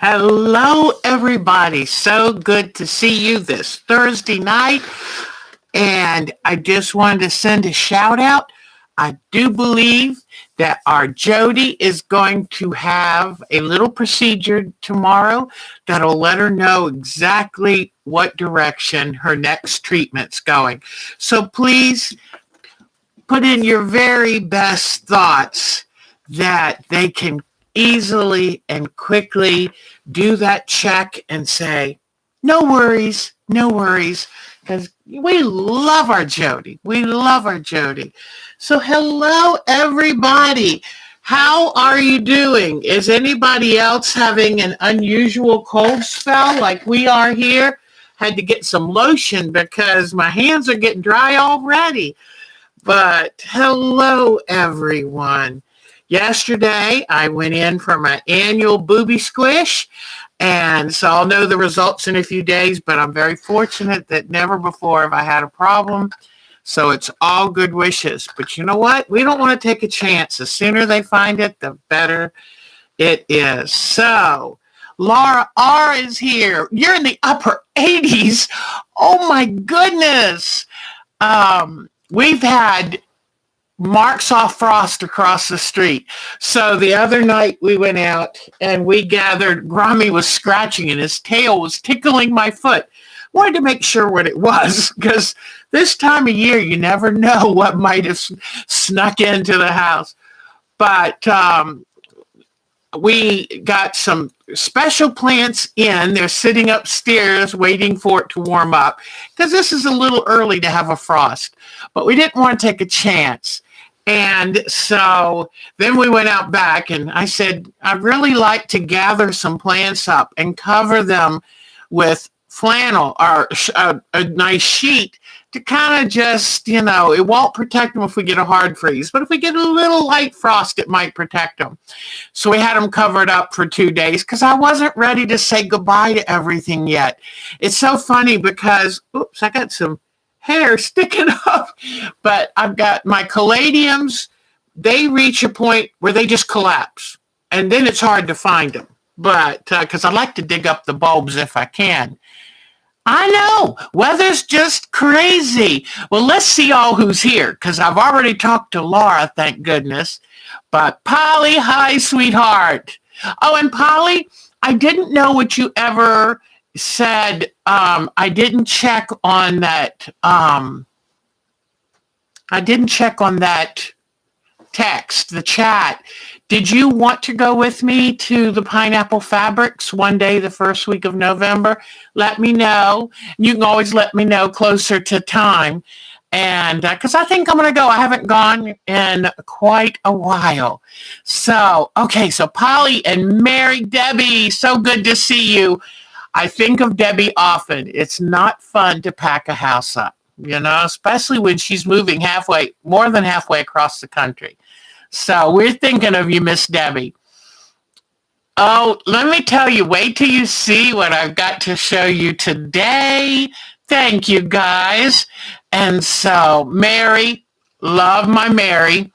Hello, everybody. So good to see you this Thursday night. And I just wanted to send a shout out. I do believe that our Jody is going to have a little procedure tomorrow that'll let her know exactly what direction her next treatment's going. So please put in your very best thoughts that they can easily and quickly do that check and say, no worries, no worries, because we love our Jody. We love our Jody. So, hello, everybody. How are you doing? Is anybody else having an unusual cold spell like we are here? Had to get some lotion because my hands are getting dry already. But hello, everyone. Yesterday, I went in for my annual booby squish, and so I'll know the results in a few days, but I'm very fortunate that never before have I had a problem. So it's all good wishes. But you know what? We don't want to take a chance. The sooner they find it, the better it is. So, Laura R. is here. You're in the upper 80s. Oh, my goodness. We've had marks off frost across the street. So the other night we went out and we gathered, Grommy was scratching and his tail was tickling my foot. Wanted to make sure what it was because this time of year you never know what might have snuck into the house. But we got some special plants in. They're sitting upstairs waiting for it to warm up because this is a little early to have a frost. But we didn't want to take a chance. And so then we went out back and I said, I'd really like to gather some plants up and cover them with flannel or a nice sheet to kind of just, it won't protect them if we get a hard freeze. But if we get a little light frost, it might protect them. So we had them covered up for 2 days because I wasn't ready to say goodbye to everything yet. It's so funny because, oops, I got some hair sticking up, but I've got my caladiums. They reach a point where they just collapse, and then it's hard to find them. But because I like to dig up the bulbs if I can. I know, weather's just crazy. Well, let's see all who's here, because I've already talked to Laura, thank goodness. But Polly, hi, sweetheart. Oh, and Polly, I didn't know what you ever said. I didn't check on that. I didn't check on that text, the chat. Did you want to go with me to the Pineapple Fabrics one day the first week of November? Let me know. You can always let me know closer to time. And because I think I'm going to go. I haven't gone in quite a while. So, okay, so Polly and Mary Debbie, so good to see you. I think of Debbie often. It's not fun to pack a house up, especially when she's moving more than halfway across the country. So we're thinking of you, Miss Debbie. Oh, let me tell you, wait till you see what I've got to show you today. Thank you, guys. And so, Mary, love my Mary.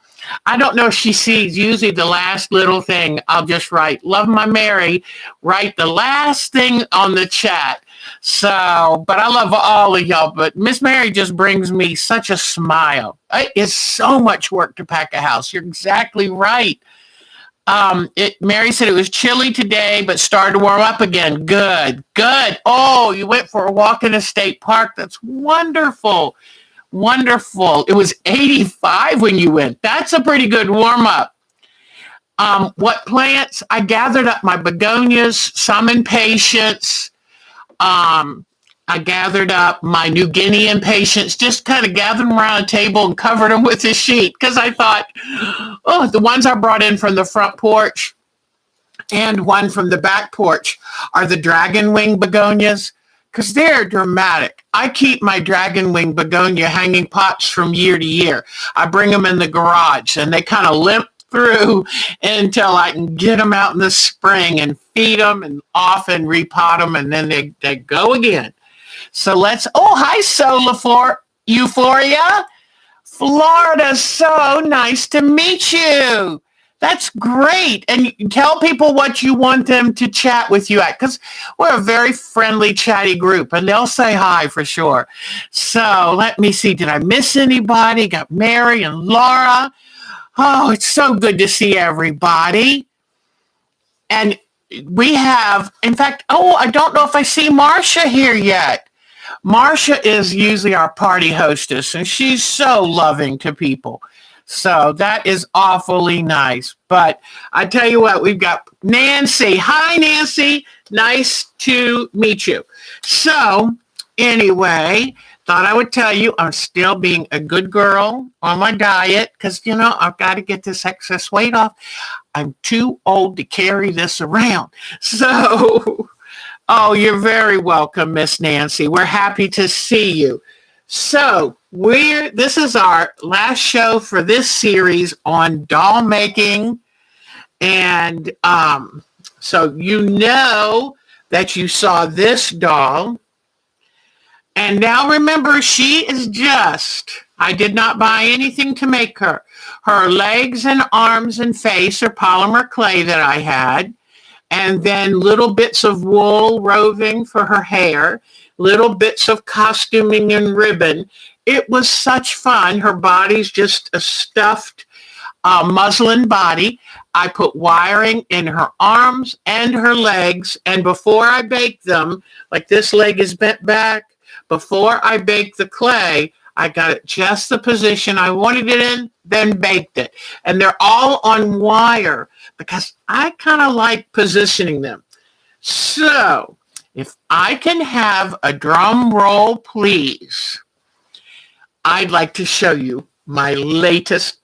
I don't know if she sees usually the last little thing. I'll just write, love my Mary, write the last thing on the chat. So, but I love all of y'all. But Miss Mary just brings me such a smile. It is so much work to pack a house. You're exactly right. Mary said it was chilly today, but started to warm up again. Good, good. Oh, you went for a walk in a state park. That's wonderful. Wonderful. It was 85 when you went. That's a pretty good warm up. What plants? I gathered up my begonias, some impatiens. I gathered up my New Guinea impatiens, just kind of gathered them around a table and covered them with a sheet because I thought, oh, the ones I brought in from the front porch and one from the back porch are the dragon wing begonias because they're dramatic. I keep my dragon wing begonia hanging pots from year to year. I bring them in the garage and they kind of limp through until I can get them out in the spring and feed them and often repot them and then they go again. So hi, Solar Euphoria. Florida, so nice to meet you. That's great. And tell people what you want them to chat with you at, because we're a very friendly, chatty group, and they'll say hi for sure. So let me see. Did I miss anybody? Got Mary and Laura. Oh, it's so good to see everybody. And we have, in fact, oh, I don't know if I see Marcia here yet. Marcia is usually our party hostess, and she's so loving to people. So that is awfully nice. But I tell you what, we've got Nancy. Hi, Nancy. Nice to meet you. So anyway, thought I would tell you I'm still being a good girl on my diet because, I've got to get this excess weight off. I'm too old to carry this around. So, oh, you're very welcome, Miss Nancy. We're happy to see you. So this is our last show for this series on doll making. And so that you saw this doll. And now remember, I did not buy anything to make her. Her legs and arms and face are polymer clay that I had. And then little bits of wool roving for her hair, little bits of costuming and ribbon. It was such fun. Her body's just a stuffed muslin body. I put wiring in her arms and her legs. And before I baked them, like this leg is bent back, before I baked the clay, I got it just the position I wanted it in, then baked it. And they're all on wire because I kind of like positioning them. So if I can have a drum roll, please, I'd like to show you my latest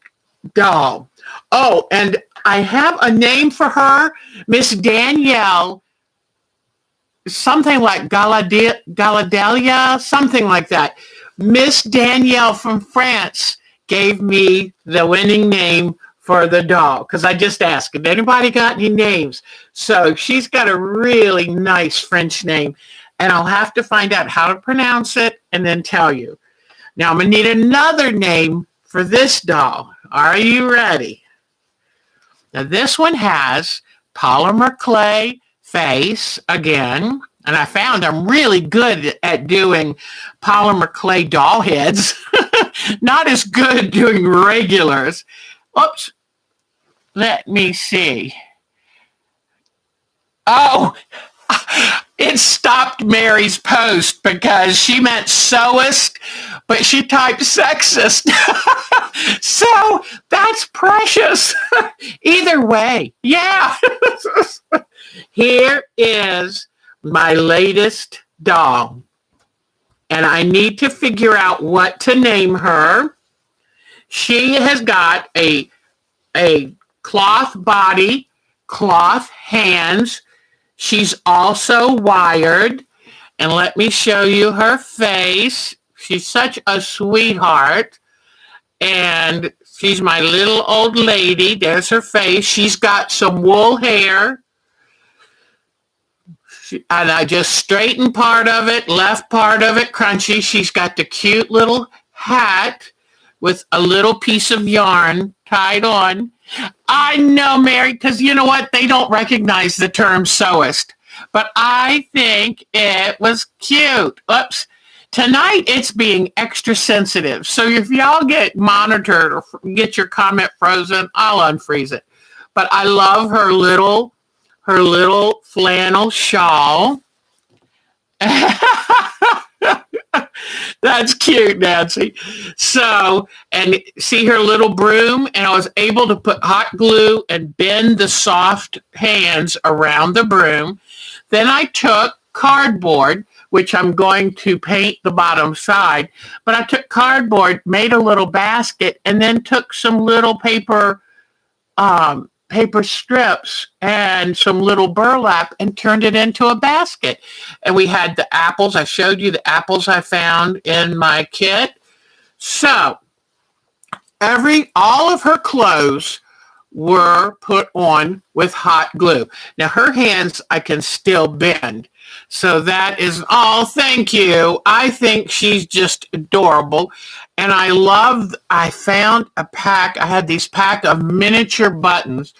doll. Oh, and I have a name for her, Miss Danielle, something like Galadelia, something like that. Miss Danielle from France gave me the winning name for the doll because I just asked, if anybody got any names? So she's got a really nice French name, and I'll have to find out how to pronounce it and then tell you. Now I'm going to need another name for this doll. Are you ready? Now this one has polymer clay face again. And I found I'm really good at doing polymer clay doll heads. Not as good at doing regulars. Oops. Let me see. Oh, it stopped Mary's post because she meant sewist, but she typed sexist. So that's precious. Either way, yeah. Here is my latest doll. And I need to figure out what to name her. She has got a cloth body, cloth hands. She's also wired. And let me show you her face. She's such a sweetheart. And she's my little old lady. There's her face. She's got some wool hair. And I just straightened part of it, left part of it crunchy. She's got the cute little hat with a little piece of yarn tied on. I know, Mary, because you know what? They don't recognize the term sewist. But I think it was cute. Oops. Tonight, it's being extra sensitive. So if y'all get monitored or get your comment frozen, I'll unfreeze it. But I love her little flannel shawl. That's cute, Nancy. So, and see her little broom, and I was able to put hot glue and bend the soft hands around the broom. Then I took cardboard, which I'm going to paint the bottom side, but I took cardboard, made a little basket, and then took some little paper strips and some little burlap and turned it into a basket. And we had the apples. I showed you the apples I found in my kit. So all of her clothes were put on with hot glue. Now her hands I can still bend. So that is all. Thank you. I think she's just adorable. And I found a pack. I had these pack of miniature buttons,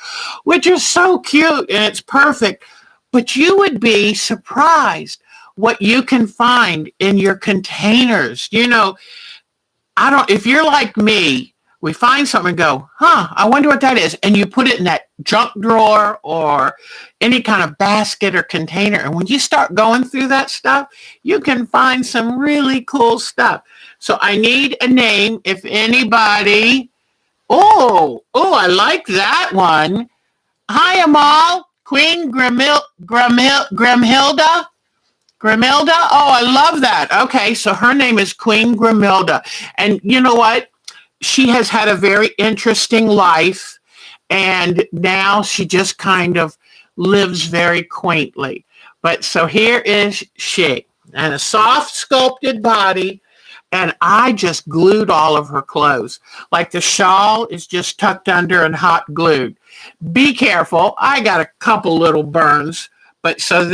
which are so cute and it's perfect. But you would be surprised what you can find in your containers. If you're like me, we find something and go, I wonder what that is. And you put it in that junk drawer or any kind of basket or container. And when you start going through that stuff, you can find some really cool stuff. So I need a name if anybody. I like that one. Hi, Amal. Queen Grimhilda. Grimilda? Oh, I love that. Okay, so her name is Queen Grimilda. And you know what? She has had a very interesting life, and now she just kind of lives very quaintly. But so here is she, and a soft sculpted body, and I just glued all of her clothes. Like the shawl is just tucked under and hot glued. Be careful. I got a couple little burns. But so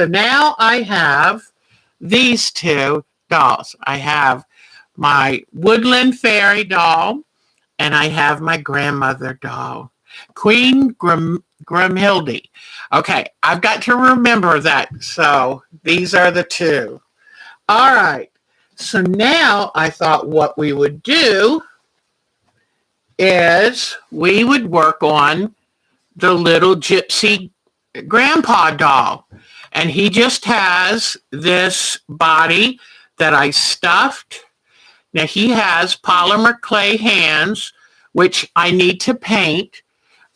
now I have these two dolls. I have my woodland fairy doll and I have my grandmother doll, Queen Grimhilde. Okay, I've got to remember that. So these are the two. All right. So now I thought what we would do is we would work on the little gypsy grandpa doll. And he just has this body that I stuffed. Now he has polymer clay hands, which I need to paint.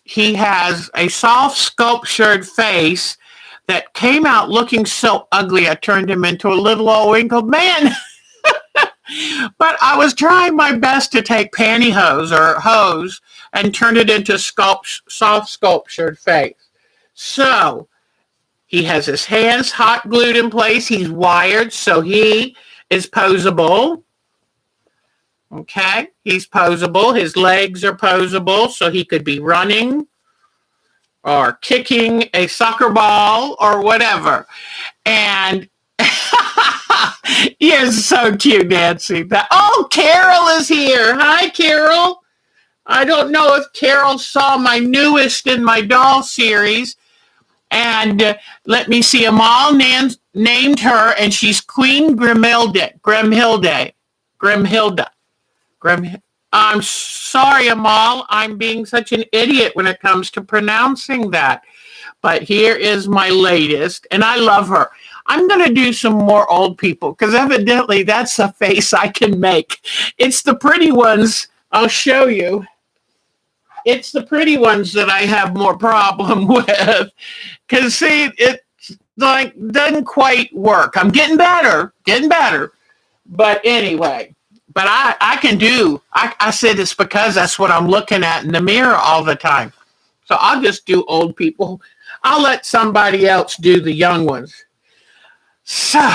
He has a soft sculptured face that came out looking so ugly. I turned him into a little old wrinkled man. But I was trying my best to take pantyhose or hose and turn it into soft sculptured face. So he has his hands hot glued in place. He's wired, so he is posable. Okay, he's posable. His legs are posable, so he could be running or kicking a soccer ball or whatever. And he is so cute, Nancy. Carol is here. Hi, Carol. I don't know if Carol saw my newest in my doll series. And let me see, Amal named her, and she's Queen Grimhilda. I'm sorry, Amal. I'm being such an idiot when it comes to pronouncing that. But here is my latest, and I love her. I'm going to do some more old people because evidently that's a face I can make. It's the pretty ones. I'll show you. It's the pretty ones that I have more problem with. Because, see, it doesn't quite work. I'm getting better. But anyway, I can do, I said it's because that's what I'm looking at in the mirror all the time. So I'll just do old people. I'll let somebody else do the young ones. So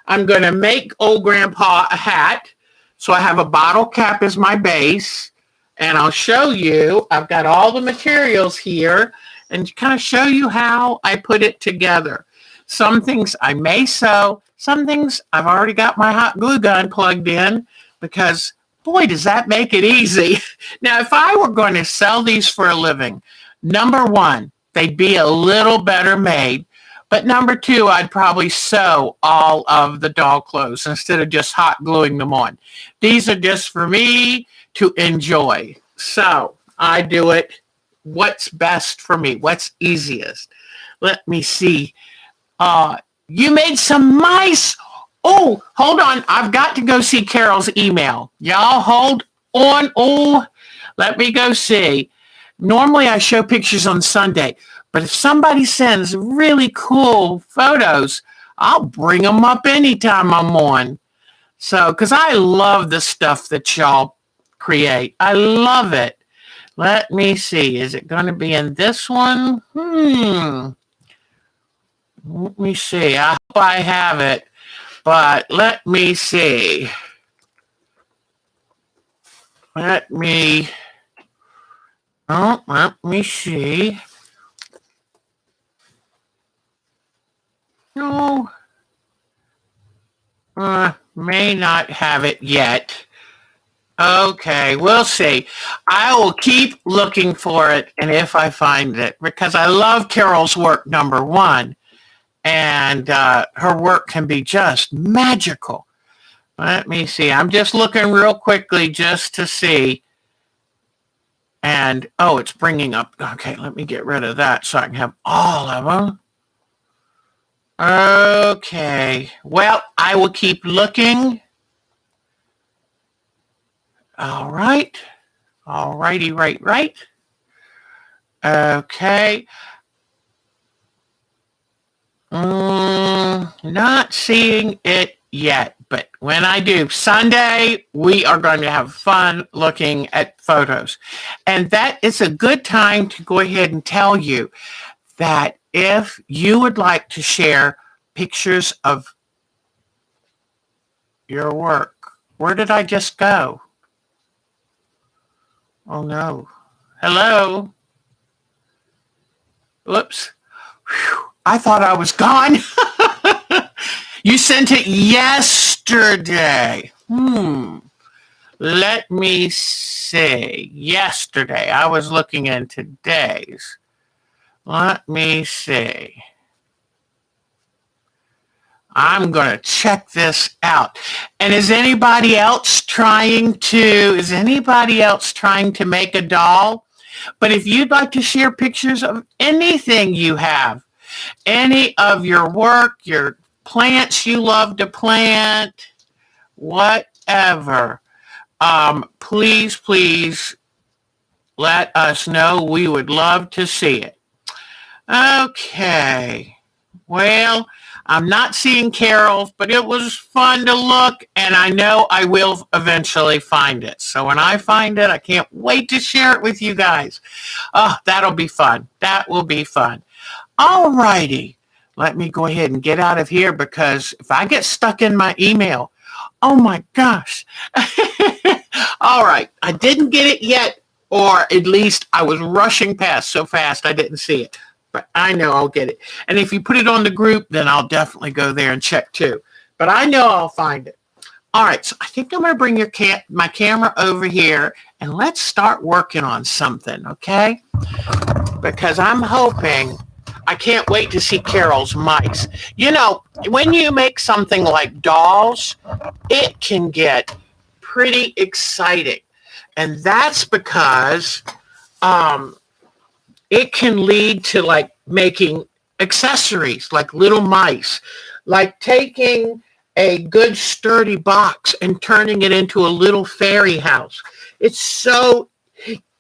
I'm going to make old grandpa a hat. So I have a bottle cap as my base. And I'll show you, I've got all the materials here and kind of show you how I put it together. Some things I may sew. Some things I've already got my hot glue gun plugged in because, boy, does that make it easy. Now, if I were going to sell these for a living, number one, they'd be a little better made. But number two, I'd probably sew all of the doll clothes instead of just hot gluing them on. These are just for me to enjoy. So I do it what's best for me, what's easiest. Let me see. You made some mice. Oh, hold on. I've got to go see Carol's email. Y'all hold on. Oh, let me go see. Normally I show pictures on Sunday, but if somebody sends really cool photos, I'll bring them up anytime I'm on. So, because I love the stuff that y'all create. I love it. Let me see. Is it going to be in this one? Let me see. I hope I have it. But let me see. I, Oh, let me see. No, may not have it yet. Okay, we'll see. I will keep looking for it, and if I find it, because I love Carol's work, number one, and her work can be just magical. Let me see. I'm just looking real quickly just to see. And, oh, it's bringing up. Okay, let me get rid of that so I can have all of them. Okay. Well, I will keep looking. All right. All righty, right. Okay. Not seeing it yet, but when I do, Sunday, we are going to have fun looking at photos. And that is a good time to go ahead and tell you that if you would like to share pictures of your work, where did I just go? Oh no. Hello? Whoops. Whew. I thought I was gone. You sent it yesterday. Let me see. Yesterday. I was looking in today's. Let me see. I'm going to check this out. And is anybody else trying to make a doll? But if you'd like to share pictures of anything you have, any of your work, your plants you love to plant, whatever, please let us know. We would love to see it. Okay. Well, I'm not seeing Carol's, but it was fun to look, and I know I will eventually find it. So when I find it, I can't wait to share it with you guys. Oh, that'll be fun. That will be fun. All righty. Let me go ahead and get out of here because if I get stuck in my email, oh my gosh. All right. I didn't get it yet, or at least I was rushing past so fast I didn't see it. But I know I'll get it. And if you put it on the group, then I'll definitely go there and check too. But I know I'll find it. All right, so I think I'm going to bring my camera over here and let's start working on something, okay? Because I'm hoping, I can't wait to see Carol's mice. You know, when you make something like dolls, it can get pretty exciting. And that's because it can lead to like making accessories like little mice, like taking a good sturdy box and turning it into a little fairy house. It's so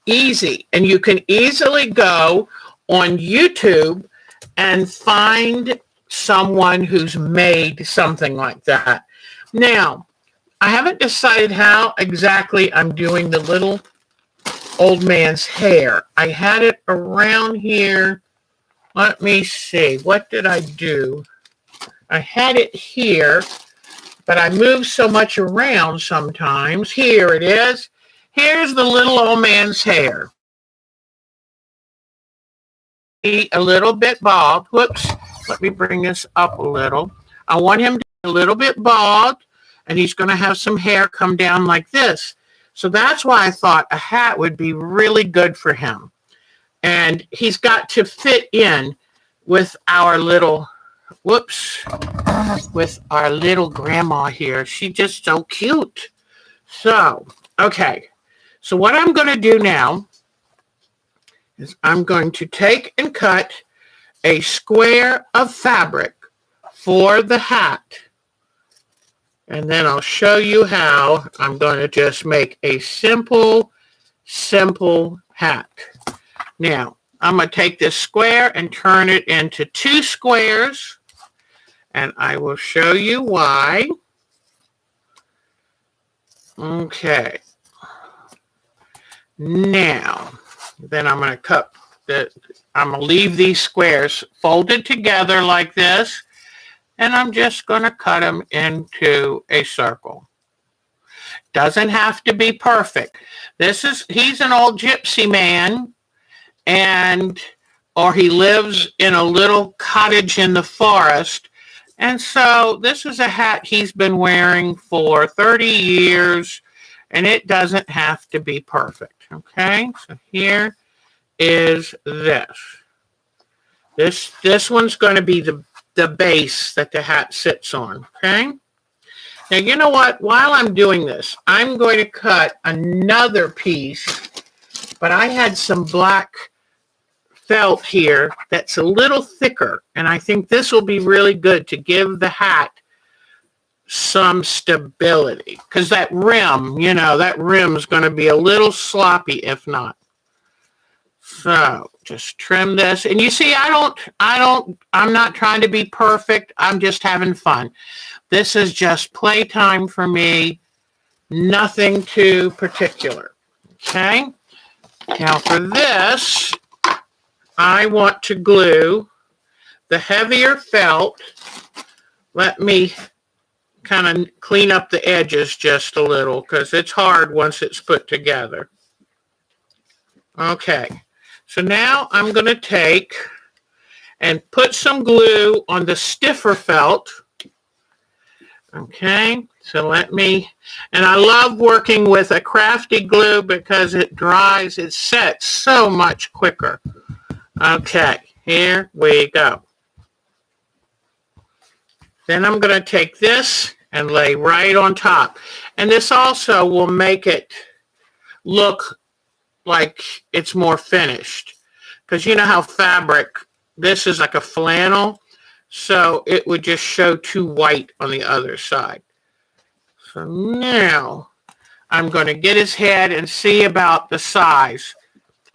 easy, and you can easily go on YouTube and find someone who's made something like that. Now, I haven't decided how exactly I'm doing the little old man's hair. I had it around here. Let me see. What did I do? I had it here, but I move so much around sometimes. Here it is. Here's the little old man's hair. A little bit bald. Whoops. Let me bring this up a little. I want him to be a little bit bald, and he's going to have some hair come down like this. So that's why I thought a hat would be really good for him. And he's got to fit in with our little, with our little grandma here. She's just so cute. So, okay. So what I'm going to do now is I'm going to take and cut a square of fabric for the hat. And then I'll show you how I'm going to just make a simple hat. Now, I'm going to take this square and turn it into 2 squares. And I will show you why. Okay. Now, then I'm going to I'm going to leave these squares folded together like this. And I'm just going to cut them into a circle. Doesn't have to be perfect. He's an old gypsy man, and or he lives in a little cottage in the forest. And so this is a hat he's been wearing for 30 years, and it doesn't have to be perfect. Okay, so here is this. This one's going to be the base that the hat sits on. Okay. Now, you know what? While I'm doing this, I'm going to cut another piece, but I had some black felt here that's a little thicker, and I think this will be really good to give the hat some stability, because that rim, you know, that rim is going to be a little sloppy if not. So just trim this, and you see, I'm not trying to be perfect. I'm just having fun. This is just playtime for me, nothing too particular. Okay. Now for this, I want to glue the heavier felt. Let me kind of clean up the edges just a little, because it's hard once it's put together. Okay, so now I'm going to take and put some glue on the stiffer felt. Okay, so let me, and I love working with a crafty glue because it dries, it sets so much quicker. Okay, here we go. Then I'm going to take this and lay right on top. And this also will make it look like it's more finished. Because you know how fabric, this is like a flannel, so it would just show too white on the other side. So now I'm going to get his head and see about the size.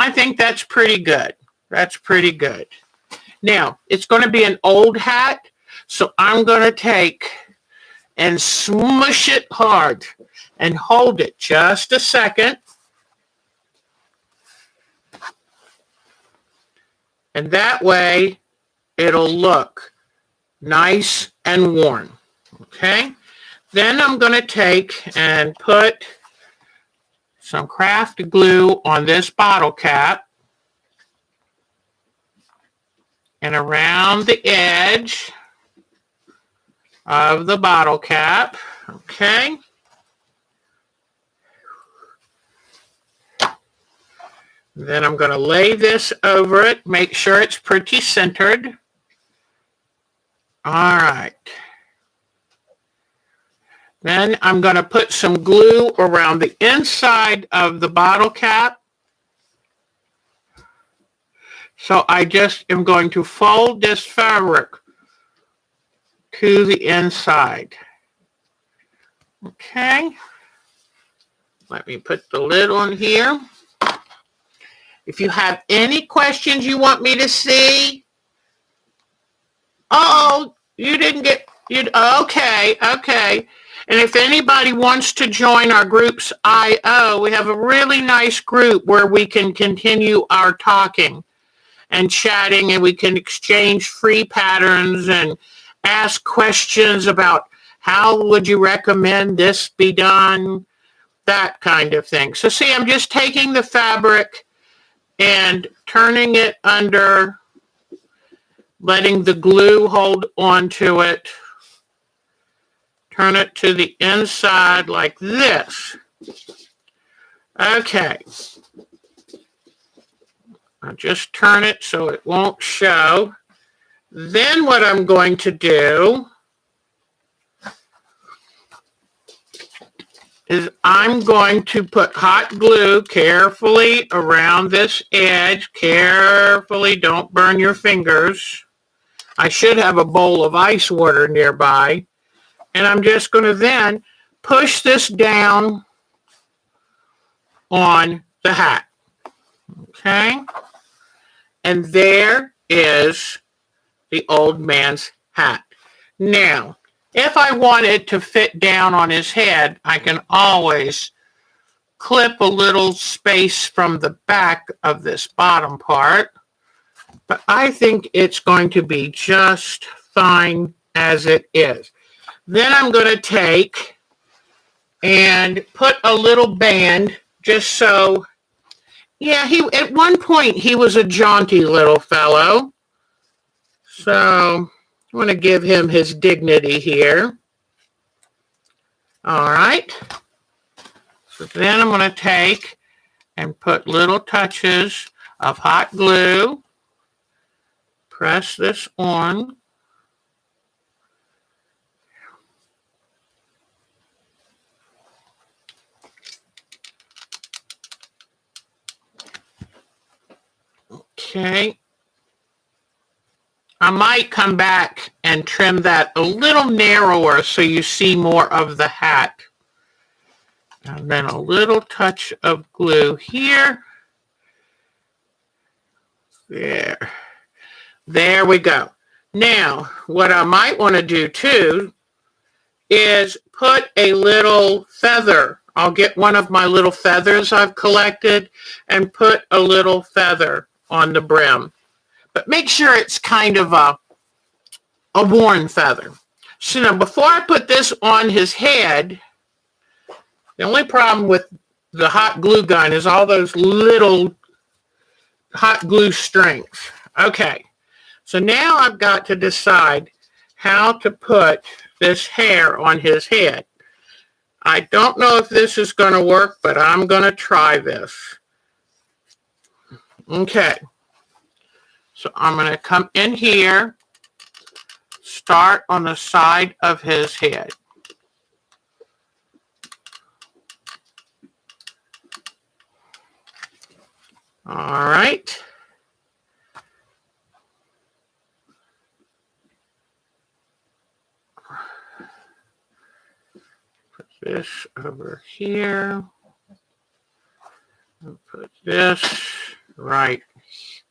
I think that's pretty good. That's pretty good. Now, it's going to be an old hat, so I'm going to take and smush it hard and hold it just a second. And that way, it'll look nice and worn. Okay? Then I'm going to take and put some craft glue on this bottle cap and around the edge of the bottle cap. Okay? Then I'm going to lay this over it, make sure it's pretty centered. All right. Then I'm going to put some glue around the inside of the bottle cap. So I just am going to fold this fabric to the inside. Okay. Let me put the lid on here. If you have any questions you want me to see. Oh, you didn't get, okay. And if anybody wants to join our groups I.O., we have a really nice group where we can continue our talking and chatting, and we can exchange free patterns and ask questions about how would you recommend this be done, that kind of thing. So see, I'm just taking the fabric and turning it under, letting the glue hold onto it. Turn it to the inside like this. Okay. I'll just turn it so it won't show. Then what I'm going to do is I'm going to put hot glue carefully around this edge. Carefully, don't burn your fingers. I should have a bowl of ice water nearby. And I'm just going to then push this down on the hat. Okay? And there is the old man's hat. Now, if I wanted to fit down on his head, I can always clip a little space from the back of this bottom part. But I think it's going to be just fine as it is. Then I'm going to take and put a little band just so Yeah, he at one point he was a jaunty little fellow. So I want to give him his dignity here. All right. So then I'm going to take and put little touches of hot glue. Press this on. Okay. I might come back and trim that a little narrower so you see more of the hat. And then a little touch of glue here. There. There we go. Now, what I might want to do too is put a little feather. I'll get one of my little feathers I've collected and put a little feather on the brim. But make sure it's kind of a worn feather. So now before I put this on his head, the only problem with the hot glue gun is all those little hot glue strings. Okay, so now I've got to decide how to put this hair on his head. I don't know if this is going to work, but I'm going to try this. Okay, so I'm going to come in here, start on the side of his head. All right. Put this over here. And put this right,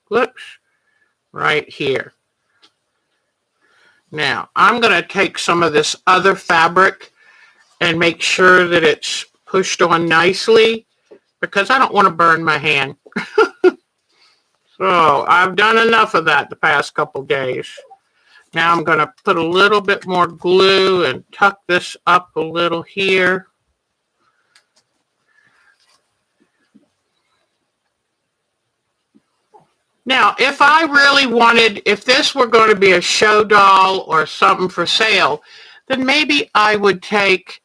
whoops, right here. Now, I'm going to take some of this other fabric and make sure that it's pushed on nicely because I don't want to burn my hand. So I've done enough of that the past couple days. Now I'm going to put a little bit more glue and tuck this up a little here. Now, if I really wanted, if this were going to be a show doll or something for sale, then maybe I would take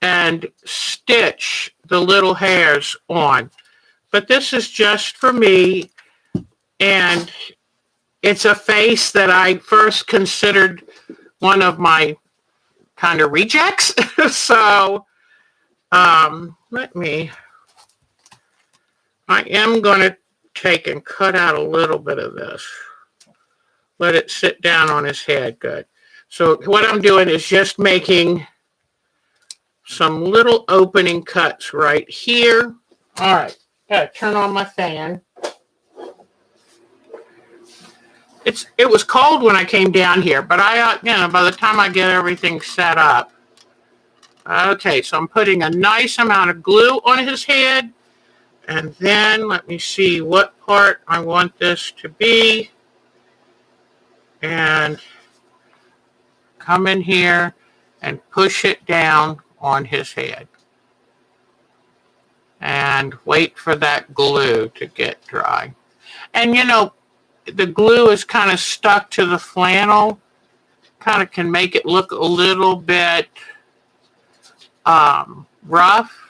and stitch the little hairs on. But this is just for me, and it's a face that I first considered one of my kind of rejects. So I am going to take and cut out a little bit of this. Let it sit down on his head. Good. So what I'm doing is just making some little opening cuts right here. All right. Gotta turn on my fan. It was cold when I came down here, but by the time I get everything set up. Okay, so I'm putting a nice amount of glue on his head. And then let me see what part I want this to be. And come in here and push it down on his head. And wait for that glue to get dry. And you know, the glue is kind of stuck to the flannel. Kind of can make it look a little bit rough.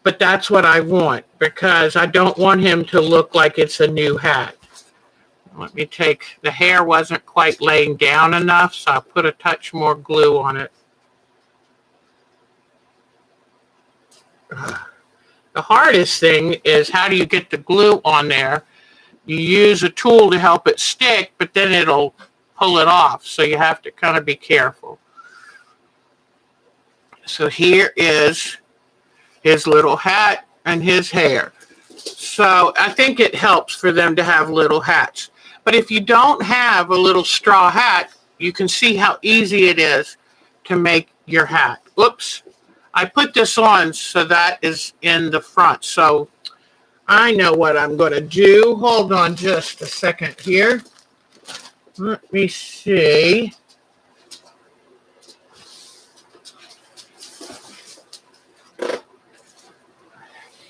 But that's what I want because I don't want him to look like it's a new hat. Let me take, the hair wasn't quite laying down enough, so I'll put a touch more glue on it. The hardest thing is how do you get the glue on there? You use a tool to help it stick, but then it'll pull it off, so you have to kind of be careful. So here is his little hat and his hair. So I think it helps for them to have little hats. But if you don't have a little straw hat, you can see how easy it is to make your hat. Oops, I put this on so that is in the front. So I know what I'm going to do. Hold on just a second here. Let me see.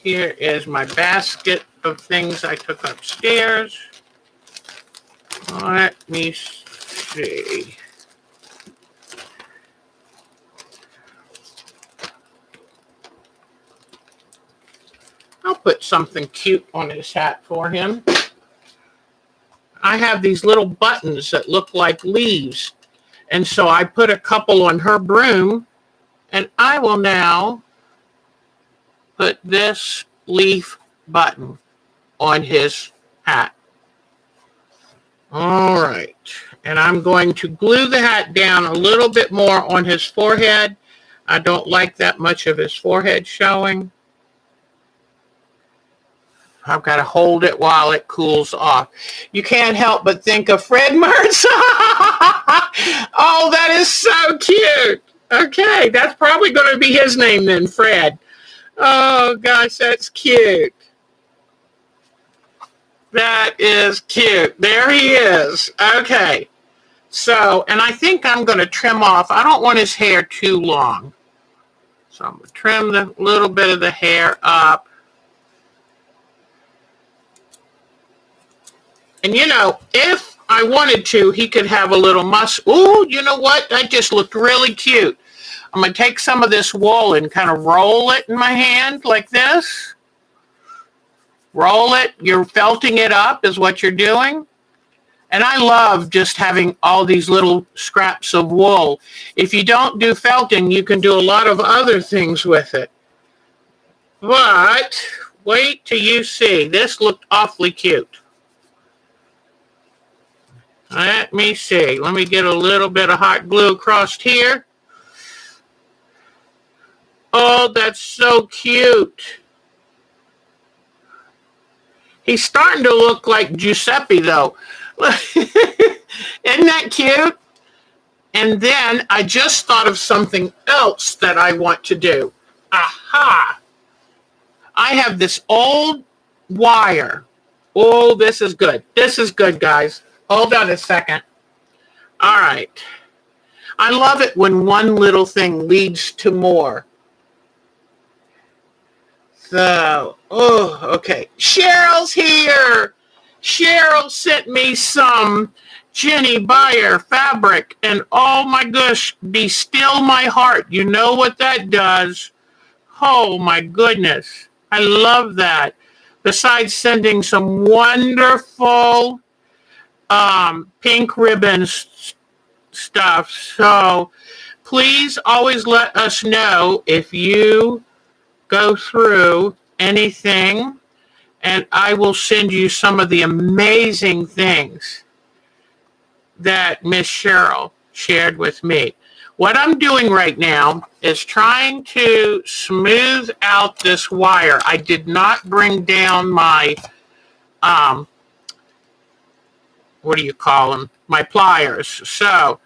Here is my basket of things I took upstairs. Let me see. I'll put something cute on his hat for him. I have these little buttons that look like leaves. And so I put a couple on her broom, and I will now put this leaf button on his hat. All right. And I'm going to glue the hat down a little bit more on his forehead. I don't like that much of his forehead showing. I've got to hold it while it cools off. You can't help but think of Fred Mertz. Oh, that is so cute. Okay, that's probably going to be his name then, Fred. Oh, gosh, that's cute. That is cute. There he is. Okay. So, and I think I'm going to trim off. I don't want his hair too long. So I'm going to trim the little bit of the hair up. And, you know, if I wanted to, he could have a little Ooh, you know what? That just looked really cute. I'm going to take some of this wool and kind of roll it in my hand like this. Roll it. You're felting it up is what you're doing. And I love just having all these little scraps of wool. If you don't do felting, you can do a lot of other things with it. But wait till you see. This looked awfully cute. Let me see. Let me get a little bit of hot glue across here. Oh, that's so cute. He's starting to look like Giuseppe, though. Isn't that cute? And then I just thought of something else that I want to do. Aha! I have this old wire. Oh, this is good. This is good, guys. Hold on a second. All right. I love it when one little thing leads to more. So, oh, okay. Cheryl's here. Cheryl sent me some Jenny Buyer fabric, and oh my gosh, be still my heart. You know what that does? Oh my goodness. I love that. Besides sending some wonderful pink ribbons stuff. So please always let us know if you go through anything, and I will send you some of the amazing things that Miss Cheryl shared with me. What I'm doing right now is trying to smooth out this wire. I did not bring down my what do you call them? My pliers. So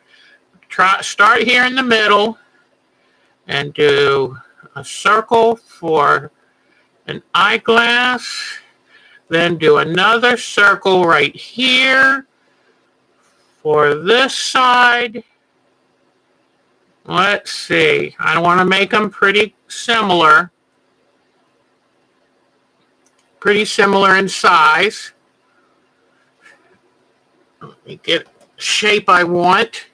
start here in the middle and do a circle for an eyeglass. Then do another circle right here for this side. Let's see. I want to make them pretty similar. Pretty similar in size. Let me get the shape I want.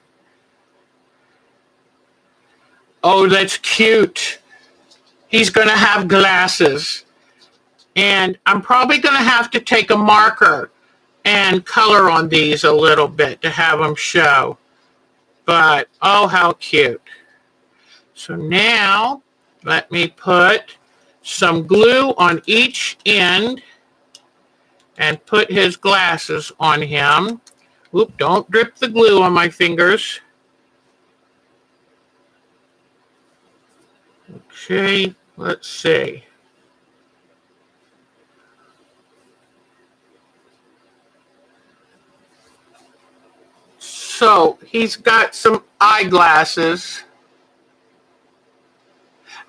Oh, that's cute. He's going to have glasses. And I'm probably going to have to take a marker and color on these a little bit to have them show. But, oh, how cute. So now, let me put some glue on each end and put his glasses on him. Oop, don't drip the glue on my fingers. Okay, let's see. So he's got some eyeglasses.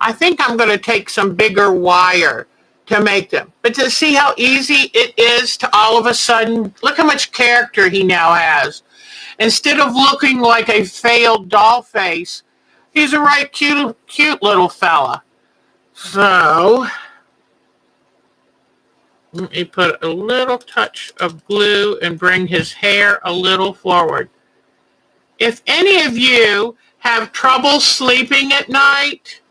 I think I'm going to take some bigger wire to make them. But to see how easy it is to all of a sudden, look how much character he now has. Instead of looking like a failed doll face, he's a right cute little fella. So Let me put a little touch of glue and bring his hair a little forward. If any of you have trouble sleeping at night,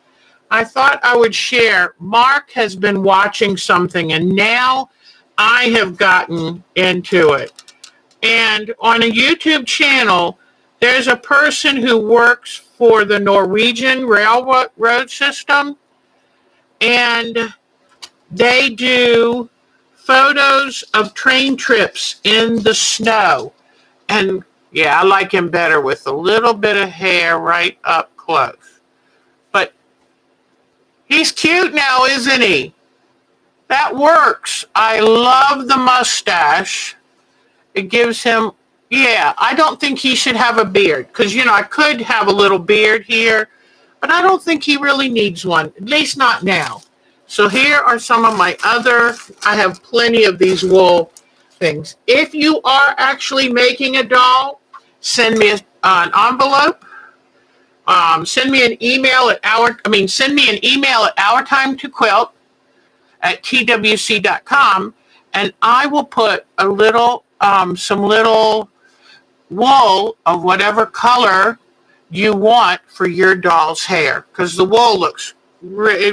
I thought I would share. Mark has been watching something and now I have gotten into it. And on a YouTube channel, there's a person who works for the Norwegian railroad system, and they do photos of train trips in the snow. And yeah, I like him better with a little bit of hair right up close. But he's cute now, isn't he? That works. I love the mustache. It gives him, yeah, I don't think he should have a beard because, I could have a little beard here, but I don't think he really needs one, at least not now. So here are some of my I have plenty of these wool things. If you are actually making a doll, send me an envelope. Send me an email at ourtime2quilt at twc.com, and I will put some little wool of whatever color you want for your doll's hair, because the wool it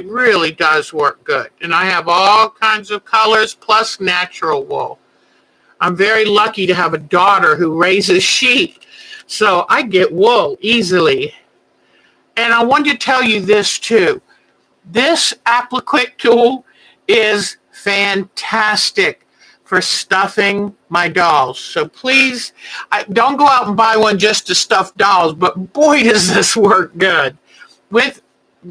really does work good. And I have all kinds of colors plus natural wool. I'm very lucky to have a daughter who raises sheep, so I get wool easily. And I wanted to tell you this too. This Appliquick tool is fantastic for stuffing my dolls. So please, don't go out and buy one just to stuff dolls, but boy, does this work good. With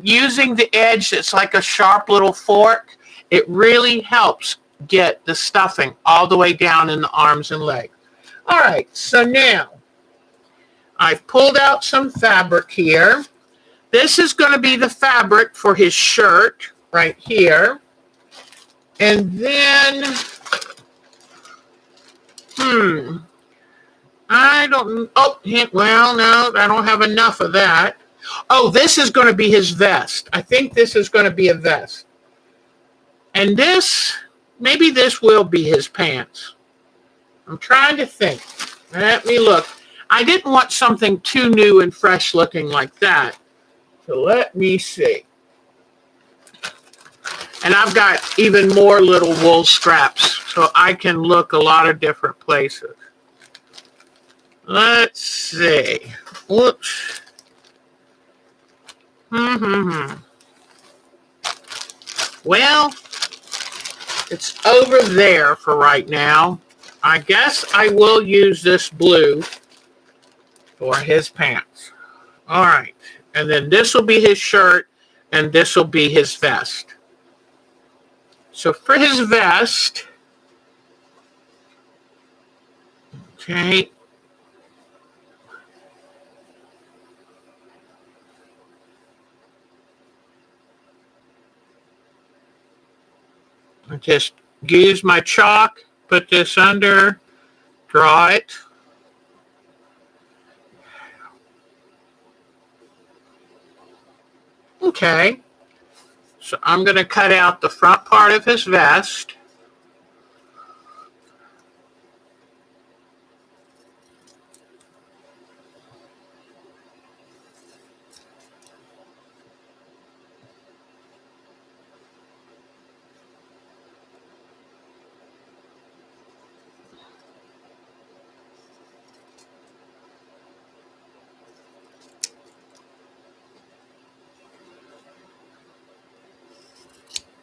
using the edge that's like a sharp little fork, it really helps get the stuffing all the way down in the arms and legs. All right, so now I've pulled out some fabric here. This is going to be the fabric for his shirt right here. And then, I don't, well, no, I don't have enough of that. Oh, this is going to be his vest. I think this is going to be a vest. And maybe this will be his pants. I'm trying to think. Let me look. I didn't want something too new and fresh looking like that. So let me see. And I've got even more little wool scraps, so I can look a lot of different places. Let's see. Whoops. Well, it's over there for right now. I guess I will use this blue for his pants. All right. And then this will be his shirt, and this will be his vest. So for his vest, okay, I just use my chalk, put this under, draw it. Okay, so I'm going to cut out the front part of his vest.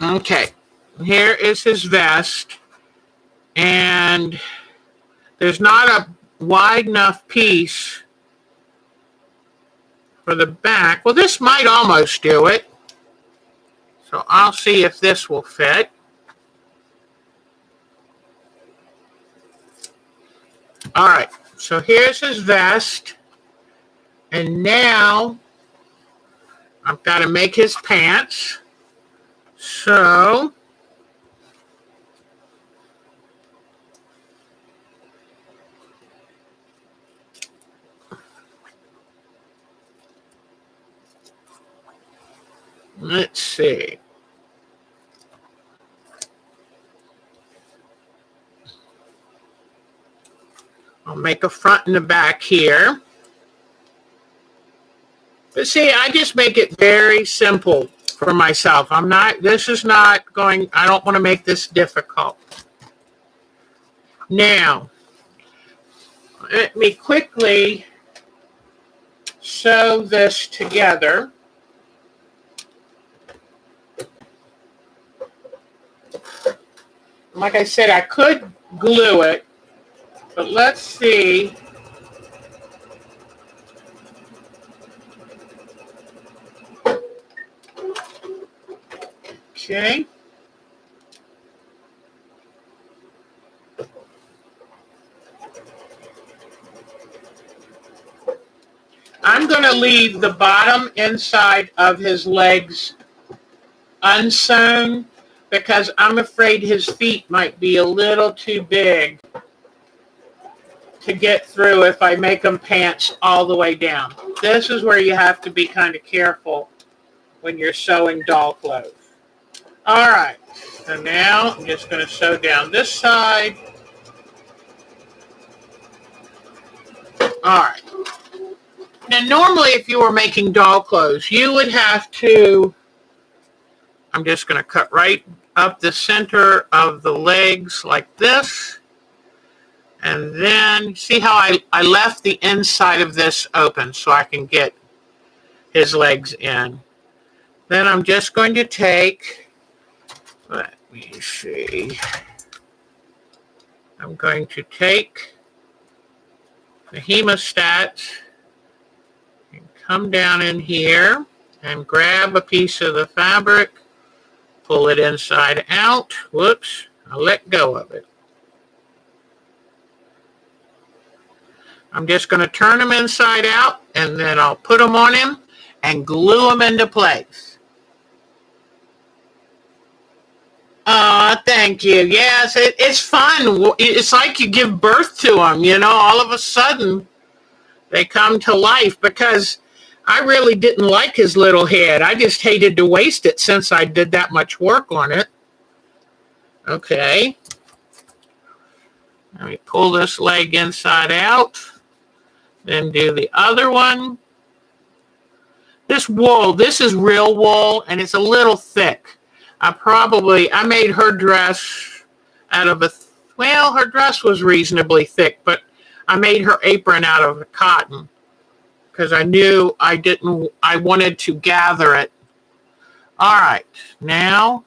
Okay, here is his vest, and there's not a wide enough piece for the back. Well, this might almost do it. So I'll see if this will fit. All right, so here's his vest. And now I've got to make his pants. So let's see. make a front and a back here. But see, I just make it very simple for myself. I don't want to make this difficult. Now, let me quickly sew this together. Like I said, I could glue it, but let's see. Okay. I'm going to leave the bottom inside of his legs unsewn because I'm afraid his feet might be a little too big to get through if I make them pants all the way down. This is where you have to be kind of careful when you're sewing doll clothes. All right, so now I'm just going to sew down this side. All right. Now, normally if you were making doll clothes, you would have to, I'm just going to cut right up the center of the legs like this. And then see how I left the inside of this open so I can get his legs in. Then I'm just going to take, let me see, I'm going to take the hemostat and come down in here and grab a piece of the fabric, pull it inside out. Whoops, I let go of it. I'm just going to turn them inside out and then I'll put them on him and glue them into place. Thank you. Yes, it's fun. It's like you give birth to them, you know, all of a sudden they come to life because I really didn't like his little head. I just hated to waste it since I did that much work on it. Okay. Let me pull this leg inside out. Then do the other one. This wool, this is real wool, and it's a little thick. I made her dress out of her dress was reasonably thick, but I made her apron out of cotton because I knew I wanted to gather it. All right, now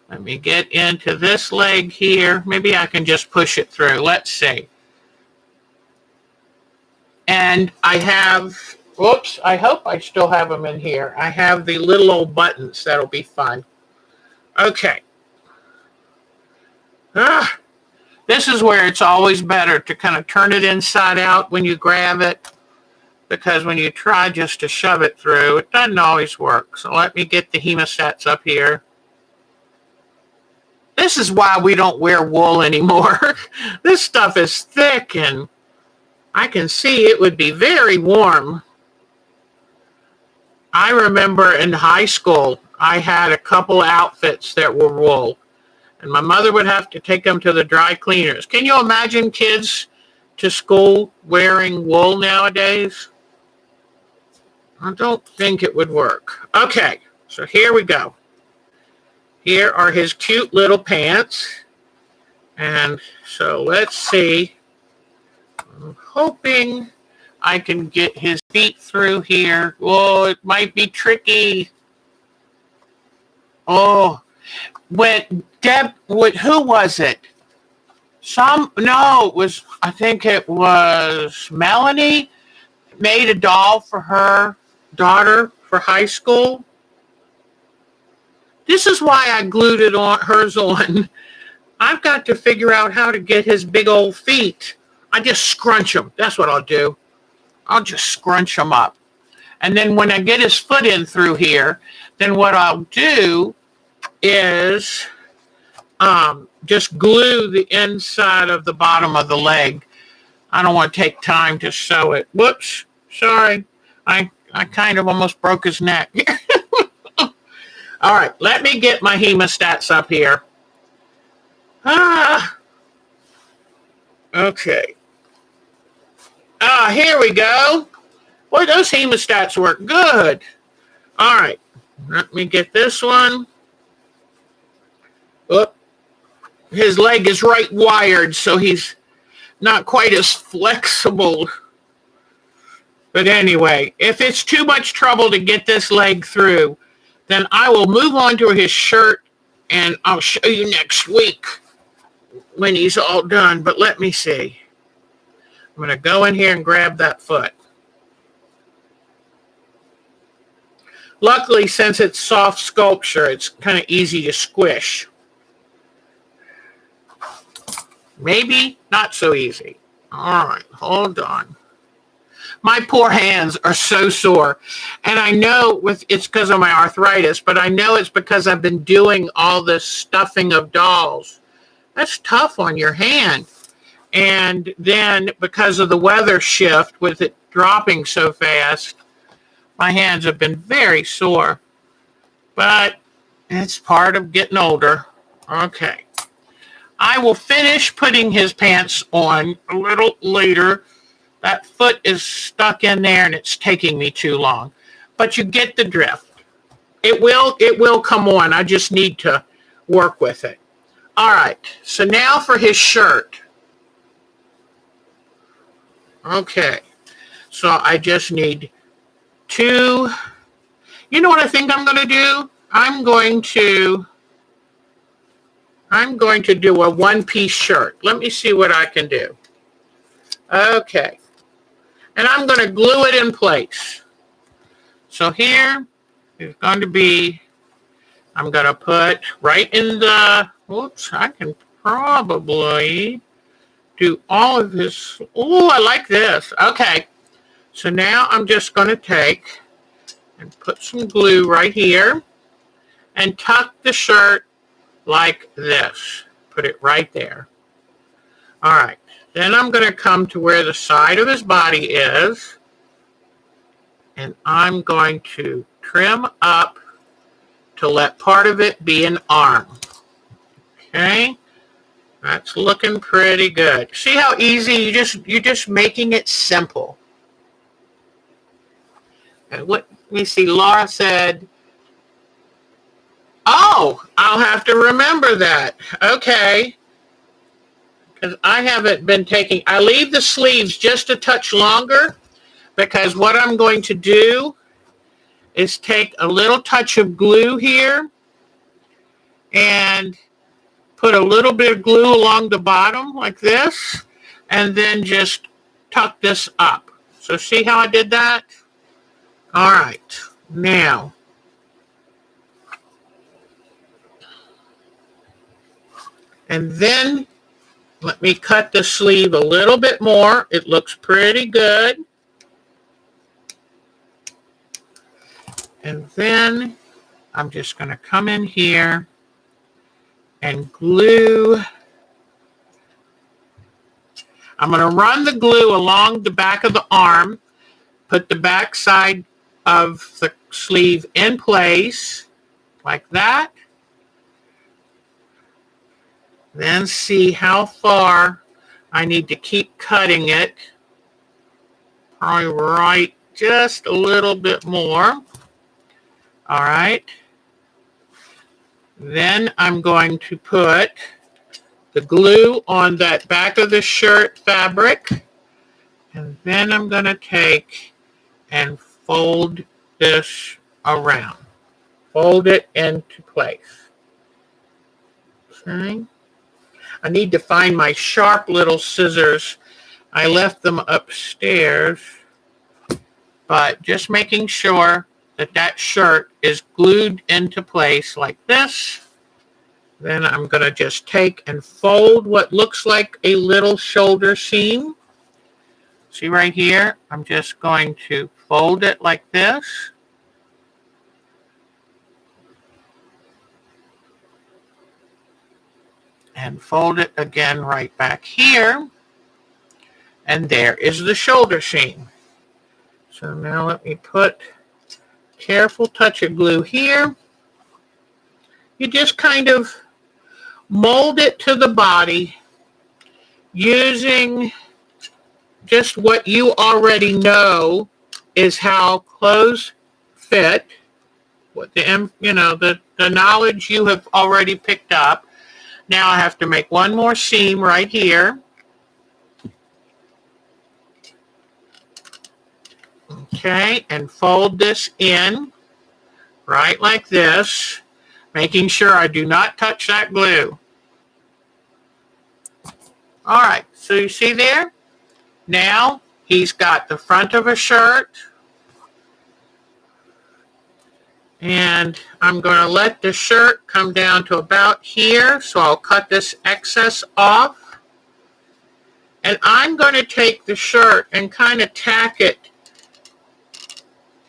let me get into this leg here. Maybe I can just push it through. Let's see. And I have, whoops, I hope I still have them in here. I have the little old buttons. That'll be fun. Okay. This is where it's always better to kind of turn it inside out when you grab it, because when you try just to shove it through, it doesn't always work. So let me get the hemostats up here. This is why we don't wear wool anymore. This stuff is thick and I can see it would be very warm. I remember in high school, I had a couple outfits that were wool, and my mother would have to take them to the dry cleaners. Can you imagine kids to school wearing wool nowadays? I don't think it would work. Okay, so here we go. Here are his cute little pants. And so let's see. I'm hoping I can get his feet through here. Oh, it might be tricky. Oh, who was it? I think it was Melanie made a doll for her daughter for high school. This is why I glued hers on. I've got to figure out how to get his big old feet. I just scrunch them. That's what I'll do. I'll just scrunch them up. And then when I get his foot in through here, then what I'll do is just glue the inside of the bottom of the leg. I don't want to take time to sew it. Whoops, sorry. I kind of almost broke his neck. All right, let me get my hemostats up here. Okay. Here we go. Boy, those hemostats work good. All right. Let me get this one. Oop. His leg is right wired, so he's not quite as flexible. But anyway, if it's too much trouble to get this leg through, then I will move on to his shirt, and I'll show you next week when he's all done. But let me see. I'm going to go in here and grab that foot. Luckily, since it's soft sculpture, it's kind of easy to squish. Maybe not so easy. All right, hold on. My poor hands are so sore. And I know it's because of my arthritis, but I know it's because I've been doing all this stuffing of dolls. That's tough on your hand. And then because of the weather shift with it dropping so fast, my hands have been very sore. But it's part of getting older. Okay. I will finish putting his pants on a little later. That foot is stuck in there and it's taking me too long. But you get the drift. It will come on. I just need to work with it. All right. So now for his shirt. Okay. So I just need two. You know what I think I'm going to do? I'm going to do a one-piece shirt. Let me see what I can do. Okay. And I'm going to glue it in place. So here is going to be, I'm going to put right in the, whoops, I can probably do all of this. Oh, I like this. Okay. So now I'm just going to take and put some glue right here and tuck the shirt like this. Put it right there. All right. Then I'm going to come to where the side of his body is, and I'm going to trim up to let part of it be an arm. Okay. That's looking pretty good. See how easy? You're just making it simple. And let me see. Laura said, oh, I'll have to remember that. Okay. Because I haven't been taking, I leave the sleeves just a touch longer because what I'm going to do is take a little touch of glue here and put a little bit of glue along the bottom like this and then just tuck this up. So see how I did that? All right. Now, and then let me cut the sleeve a little bit more. It looks pretty good. And then I'm just going to come in here and glue. I'm going to run the glue along the back of the arm, put the back side of the sleeve in place like that. Then see how far I need to keep cutting it. Probably right just a little bit more. All right. Then I'm going to put the glue on that back of the shirt fabric. And then I'm going to take and fold this around. Fold it into place. Okay. I need to find my sharp little scissors. I left them upstairs, but just making sure that that shirt is glued into place like this. Then I'm going to just take and fold what looks like a little shoulder seam. See right here? I'm just going to fold it like this. And fold it again right back here. And there is the shoulder seam. So now let me put a careful touch of glue here. You just kind of mold it to the body using just what you already know is how clothes fit, what the knowledge you have already picked up. Now I have to make one more seam right here. Okay, and fold this in right like this, making sure I do not touch that glue. All right, so you see there? Now he's got the front of a shirt, and I'm going to let the shirt come down to about here, so I'll cut this excess off. And I'm going to take the shirt and kind of tack it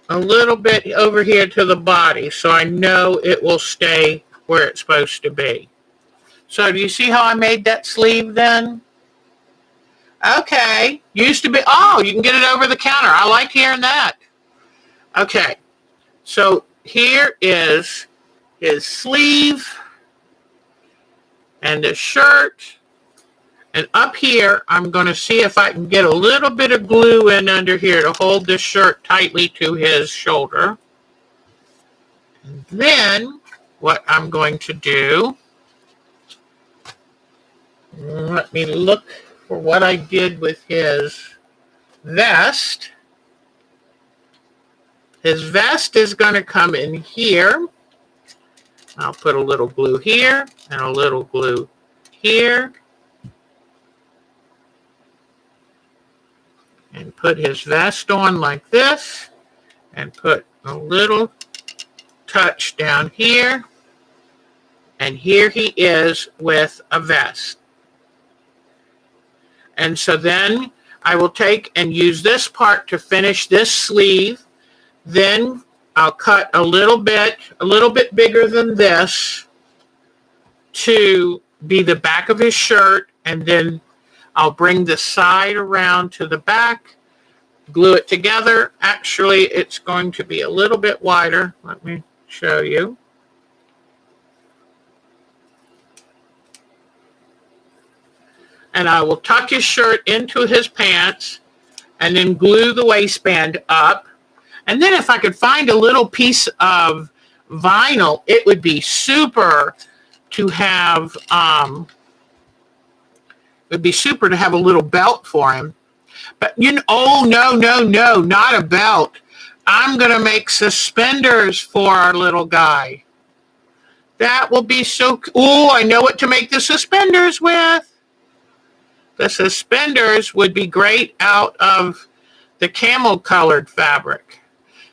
a little bit over here to the body so I know it will stay where it's supposed to be. So do you see how I made that sleeve then? Okay, used to be, oh, you can get it over the counter. I like hearing that. Okay, so here is his sleeve and the shirt. And up here, I'm going to see if I can get a little bit of glue in under here to hold this shirt tightly to his shoulder. And then what I'm going to do, let me look for what I did with his vest. His vest is going to come in here. I'll put a little glue here and a little glue here. And put his vest on like this, and put a little touch down here, and here he is with a vest. And so then I will take and use this part to finish this sleeve. Then I'll cut a little bit bigger than this to be the back of his shirt, and then I'll bring the side around to the back, glue it together. Actually, it's going to be a little bit wider. Let me show you. And I will tuck his shirt into his pants and then glue the waistband up. And then if I could find a little piece of vinyl, it would be super to have It would be super to have a little belt for him. But, oh, no, not a belt. I'm going to make suspenders for our little guy. That will be so, oh, I know what to make the suspenders with. The suspenders would be great out of the camel colored fabric.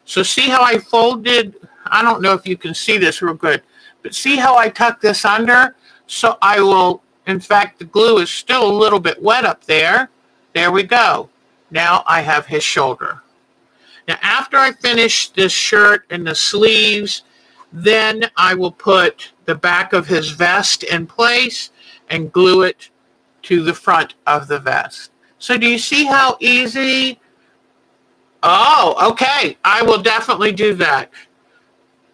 So see how I folded, I don't know if you can see this real good, but see how I tuck this under? So I will, in fact, the glue is still a little bit wet up there. There we go. Now I have his shoulder. Now after I finish this shirt and the sleeves, then I will put the back of his vest in place and glue it to the front of the vest. So do you see how easy? Oh, okay. I will definitely do that.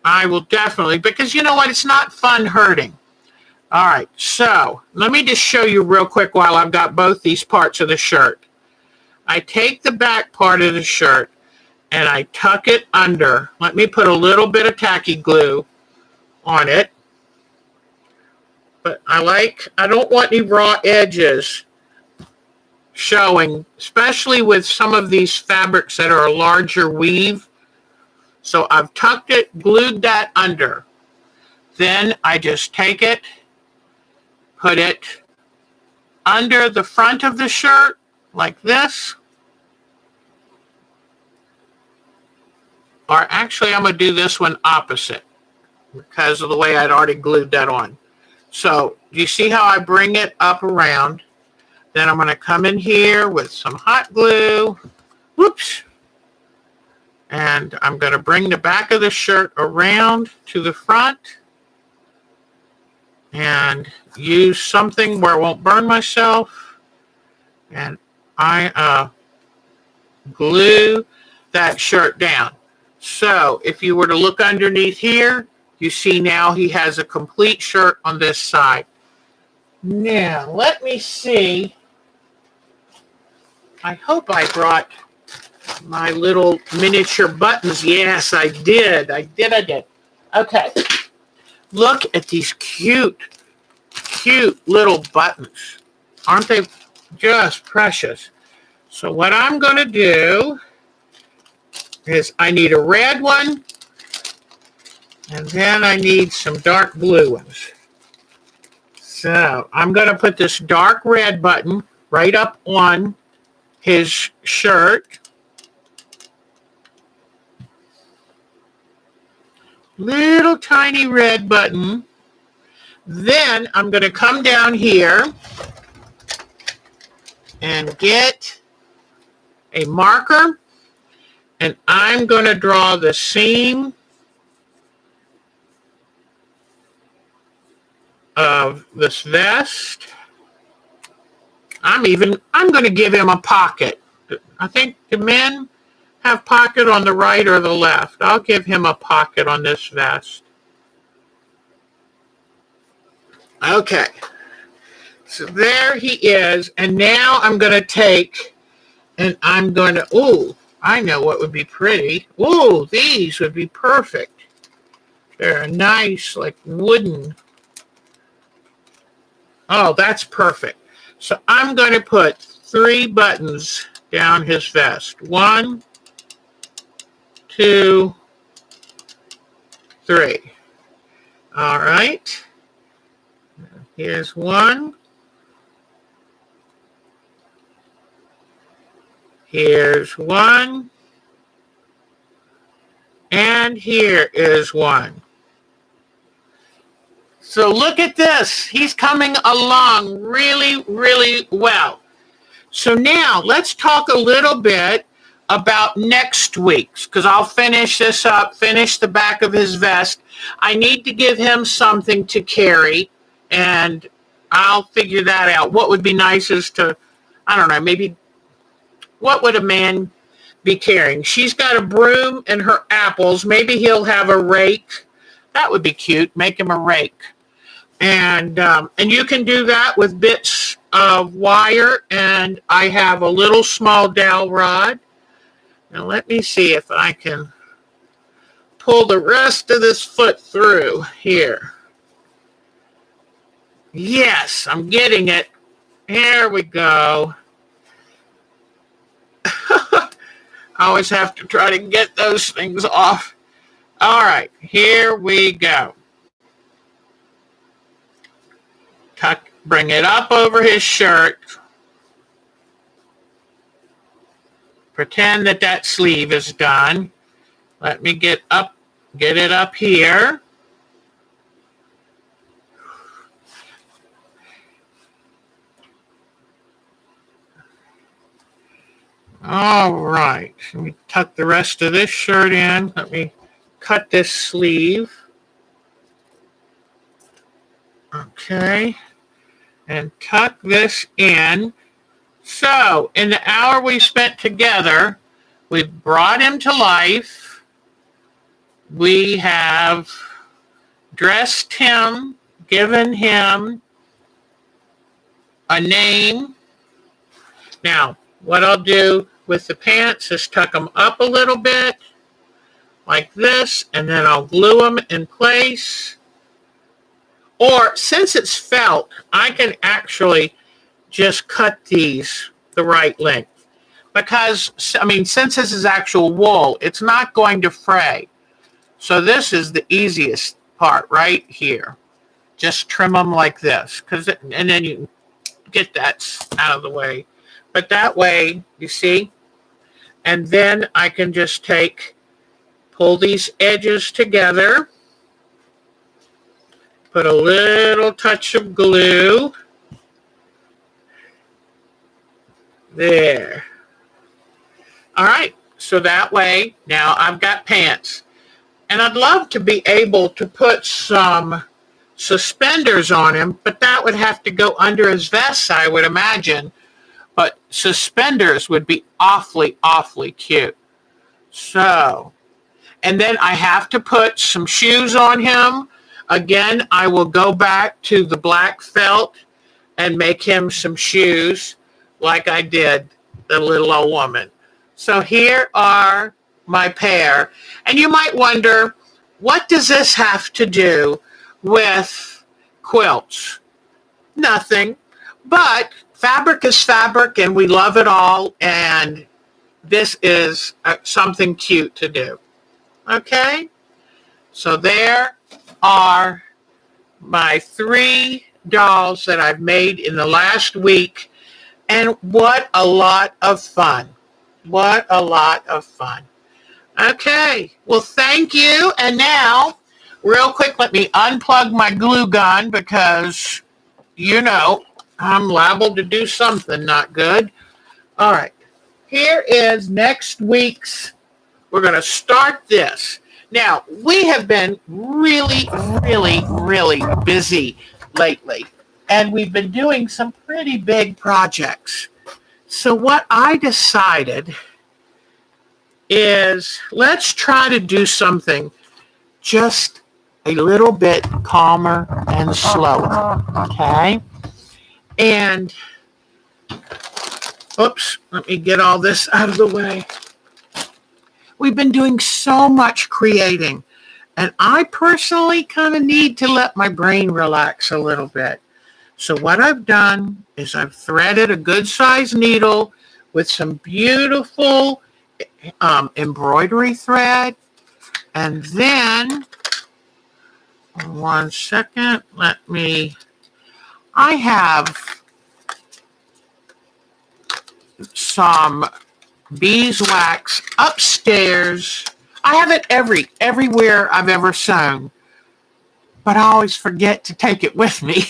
I will definitely, because you know what? It's not fun hurting. All right, so let me just show you real quick while I've got both these parts of the shirt. I take the back part of the shirt and I tuck it under. Let me put a little bit of tacky glue on it. But I don't want any raw edges showing, especially with some of these fabrics that are a larger weave. So I've tucked it, glued that under. Then I just take it, put it under the front of the shirt like this. Or actually, I'm going to do this one opposite because of the way I'd already glued that on. So do you see how I bring it up around? Then I'm going to come in here with some hot glue. Whoops. And I'm going to bring the back of the shirt around to the front and use something where it won't burn myself. And I glue that shirt down. So if you were to look underneath here, you see now he has a complete shirt on this side. Now, let me see I hope I brought my little miniature buttons. Yes, I did. I did. Okay. Look at these cute little buttons. Aren't they just precious? So what I'm going to do is I need a red one, and then I need some dark blue ones. So I'm going to put this dark red button right up on his shirt. Little tiny red button. Then I'm going to come down here and get a marker, and I'm going to draw the seam of this vest. I'm going to give him a pocket. I think the men have pocket on the right or the left. I'll give him a pocket on this vest. Okay. So there he is. And now I'm going to take, and I'm going to, ooh, I know what would be pretty. Ooh, these would be perfect. They're nice, like wooden. Oh, that's perfect. So I'm going to put 3 buttons down his vest. 1, 2, 3. All right. Here's 1. Here's 1. And here is 1. So look at this. He's coming along really, really well. So now let's talk a little bit about next week's, because I'll finish this up, finish the back of his vest. I need to give him something to carry, and I'll figure that out. What would be nice is to, I don't know, maybe, what would a man be carrying? She's got a broom and her apples. Maybe he'll have a rake. That would be cute. Make him a rake. And you can do that with bits of wire, and I have a little small dowel rod. Now let me see if I can pull the rest of this foot through here. Yes, I'm getting it. Here we go. I always have to try to get those things off. All right, here we go. Bring it up over his shirt. Pretend that sleeve is done. Let me get it up here. All right. Let me tuck the rest of this shirt in. Let me cut this sleeve. Okay. And tuck this in. So, in the hour we spent together, we brought him to life. We have dressed him, given him a name. Now, what I'll do with the pants is tuck them up a little bit, like this, and then I'll glue them in place. Or, since it's felt, I can actually just cut these the right length. Because, I mean, since this is actual wool, it's not going to fray. So this is the easiest part right here. Just trim them like this. And then you get that out of the way. But that way, you see? And then I can just pull these edges together. Put a little touch of glue. There. All right. So that way, now I've got pants. And I'd love to be able to put some suspenders on him, but that would have to go under his vest, I would imagine. But suspenders would be awfully, awfully cute. So, and then I have to put some shoes on him. Again, I will go back to the black felt and make him some shoes like I did the little old woman. So here are my pair. And you might wonder, what does this have to do with quilts? Nothing. But fabric is fabric, and we love it all. And this is something cute to do. Okay? So there are my 3 dolls that I've made in the last week. And what a lot of fun. What a lot of fun. Okay, well, thank you. And now, real quick, let me unplug my glue gun because, I'm liable to do something not good. All right, here is next week's. We're going to start this. Now, we have been really, really, really busy lately, and we've been doing some pretty big projects. So what I decided is let's try to do something just a little bit calmer and slower, okay? And, oops, let me get all this out of the way. We've been doing so much creating, and I personally kind of need to let my brain relax a little bit. So what I've done is I've threaded a good-sized needle with some beautiful embroidery thread. And then, one second, I have some beeswax upstairs. I have it everywhere I've ever sewn, but I always forget to take it with me.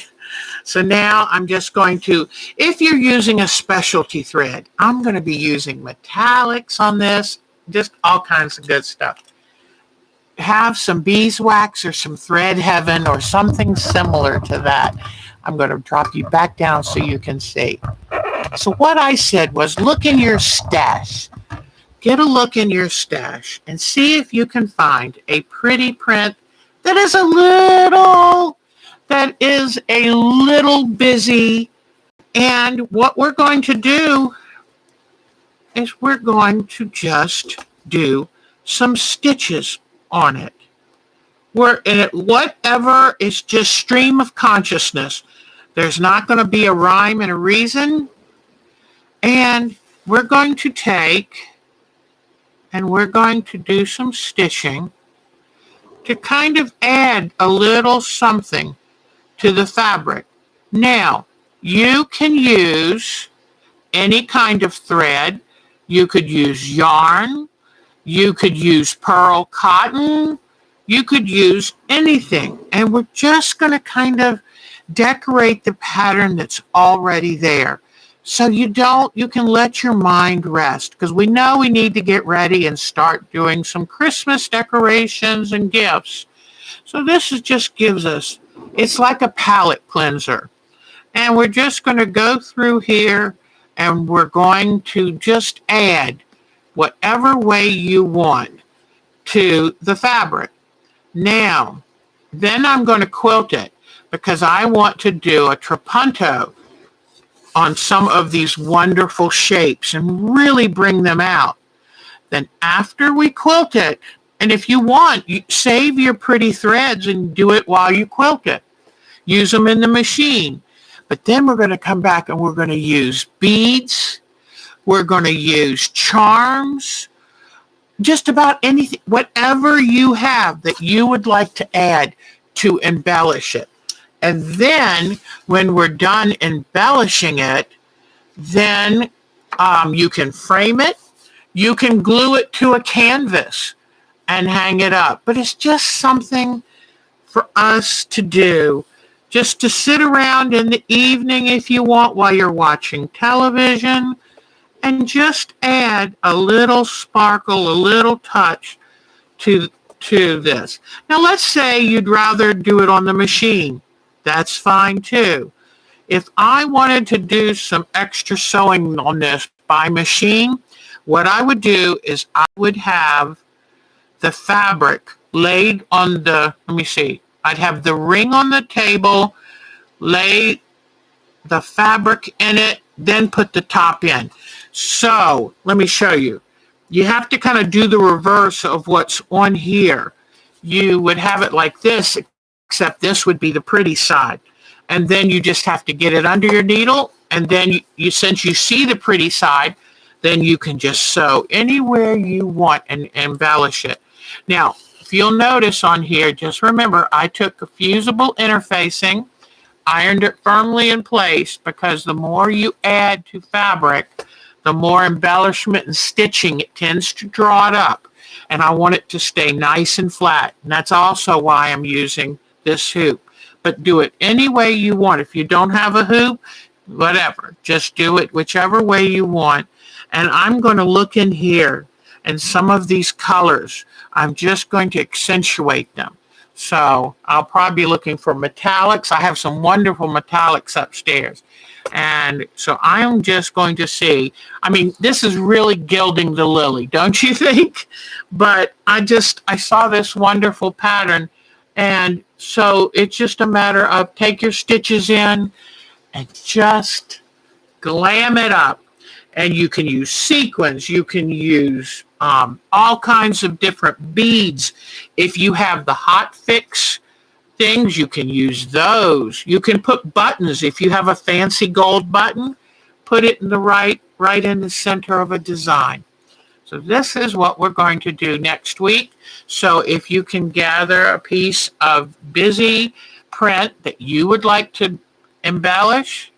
So now I'm just going to, if you're using a specialty thread, I'm going to be using metallics on this, just all kinds of good stuff. Have some beeswax or some thread heaven or something similar to that. I'm going to drop you back down so you can see. So what I said was look in your stash. Get a look in your stash and see if you can find a pretty print that is a little busy. And what we're going to do is we're going to just do some stitches on it. Whatever is just stream of consciousness. There's not going to be a rhyme and a reason. And we're going to take and we're going to do some stitching to kind of add a little something to the fabric. Now, you can use any kind of thread. You could use yarn. You could use pearl cotton. You could use anything. And we're just going to kind of decorate the pattern that's already there. So you can let your mind rest, because we know we need to get ready and start doing some Christmas decorations and gifts. So this just gives us, it's like a palette cleanser. And we're just going to go through here and we're going to just add whatever way you want to the fabric. Now, then I'm going to quilt it because I want to do a trapunto on some of these wonderful shapes and really bring them out. Then after we quilt it, and if you want, you save your pretty threads and do it while you quilt it. Use them in the machine. But then we're going to come back and we're going to use beads. We're going to use charms. Just about anything, whatever you have that you would like to add to embellish it. And then when we're done embellishing it, then you can frame it. You can glue it to a canvas and hang it up. But it's just something for us to do, just to sit around in the evening if you want while you're watching television and just add a little sparkle, a little touch to this. Now let's say you'd rather do it on the machine. That's fine too. If I wanted to do some extra sewing on this by machine, what I would do is I would have the fabric laid on I'd have the ring on the table, lay the fabric in it, then put the top in. So let me show you. You have to kind of do the reverse of what's on here. You would have it like this, except this would be the pretty side. And then you just have to get it under your needle. And then since you see the pretty side, then you can just sew anywhere you want and embellish it. Now, if you'll notice on here, just remember I took a fusible interfacing, ironed it firmly in place, because the more you add to fabric, the more embellishment and stitching it tends to draw it up. And I want it to stay nice and flat. And that's also why I'm using this hoop. But do it any way you want. If you don't have a hoop, whatever. Just do it whichever way you want. And I'm going to look in here, and some of these colors, I'm just going to accentuate them. So I'll probably be looking for metallics. I have some wonderful metallics upstairs. And so I'm just going to see. I mean, this is really gilding the lily, don't you think? But I saw this wonderful pattern. And so it's just a matter of take your stitches in and just glam it up. And you can use sequins. You can use all kinds of different beads. If you have the hot fix things, you can use those. You can put buttons. If you have a fancy gold button, put it in the right in the center of a design. So this is what we're going to do next week. So if you can gather a piece of busy print that you would like to embellish,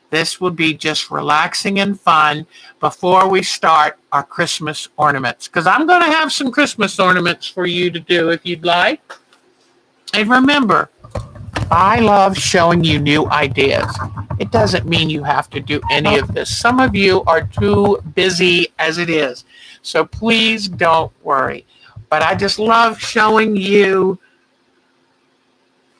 this will be just relaxing and fun before we start our Christmas ornaments. Because I'm going to have some Christmas ornaments for you to do if you'd like. And remember, I love showing you new ideas. It doesn't mean you have to do any of this. Some of you are too busy as it is. So please don't worry. But I just love showing you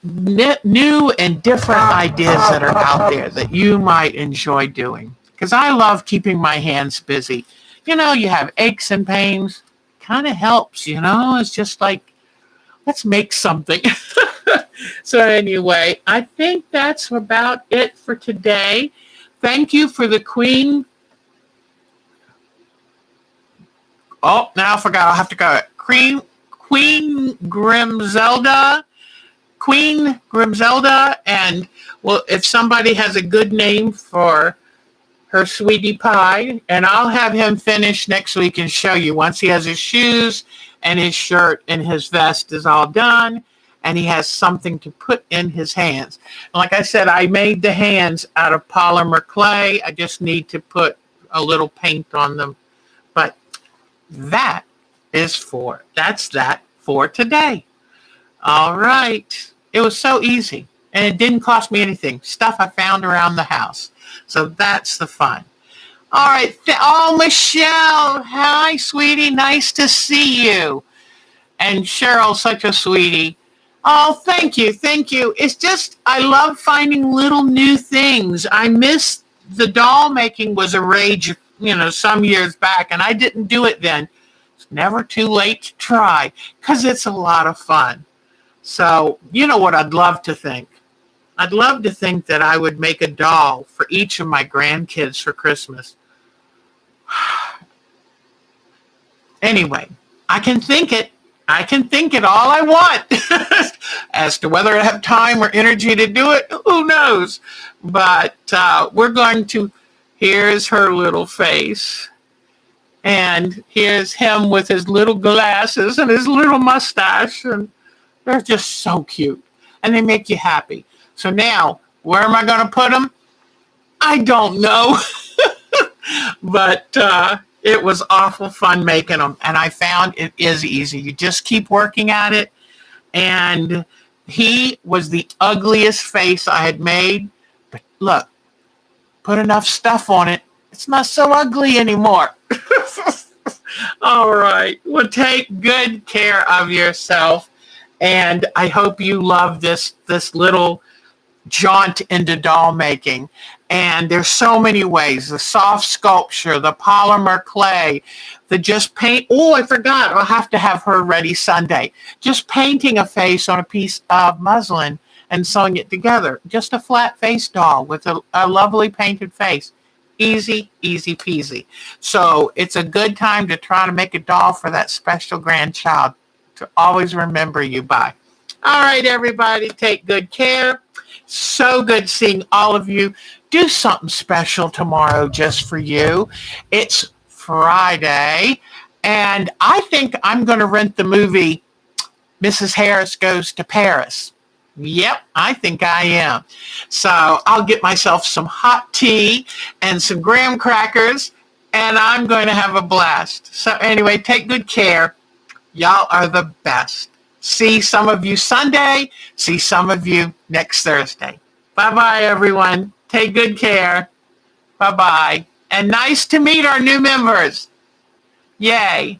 new and different ideas that are out there that you might enjoy doing. Because I love keeping my hands busy. You know, you have aches and pains. Kind of helps, you know. It's just like, let's make something. So anyway, I think that's about it for today. Thank you for the Queen. Oh, now I forgot. I'll have to go. Queen Grimzelda. Queen Grimzelda. And, well, if somebody has a good name for her sweetie pie, and I'll have him finish next week and show you once he has his shoes and his shirt and his vest is all done, and he has something to put in his hands. And like I said, I made the hands out of polymer clay. I just need to put a little paint on them. But that's that for today. All right. It was so easy, and it didn't cost me anything. Stuff I found around the house. So that's the fun. All right. Michelle. Hi, sweetie. Nice to see you. And Cheryl, such a sweetie. Oh, thank you. Thank you. It's just, I love finding little new things. I miss the doll making was a rage, some years back, and I didn't do it then. It's never too late to try because it's a lot of fun. So, you know what I'd love to think? I'd love to think that I would make a doll for each of my grandkids for Christmas. Anyway, I can think it all I want. As to whether I have time or energy to do it, who knows? But we're going to, here's her little face. And here's him with his little glasses and his little mustache. And they're just so cute. And they make you happy. So now, where am I going to put them? I don't know. But it was awful fun making them. And I found it is easy. You just keep working at it. And he was the ugliest face I had made. But look, put enough stuff on it. It's not so ugly anymore. All right. Well, take good care of yourself. And I hope you love this little jaunt into doll making. And there's so many ways. The soft sculpture, the polymer clay, the just paint. Oh, I forgot. I'll have to have her ready Sunday. Just painting a face on a piece of muslin and sewing it together. Just a flat face doll with a lovely painted face. Easy, easy peasy. So it's a good time to try to make a doll for that special grandchild to always remember you by. All right, everybody, take good care. So good seeing all of you. Do something special tomorrow just for you. It's Friday, and I think I'm going to rent the movie Mrs. Harris Goes to Paris. Yep, I think I am. So I'll get myself some hot tea and some graham crackers, and I'm going to have a blast. So anyway, take good care. Y'all are the best. See some of you Sunday. See some of you next Thursday. Bye-bye, everyone. Take good care. Bye-bye. And nice to meet our new members. Yay.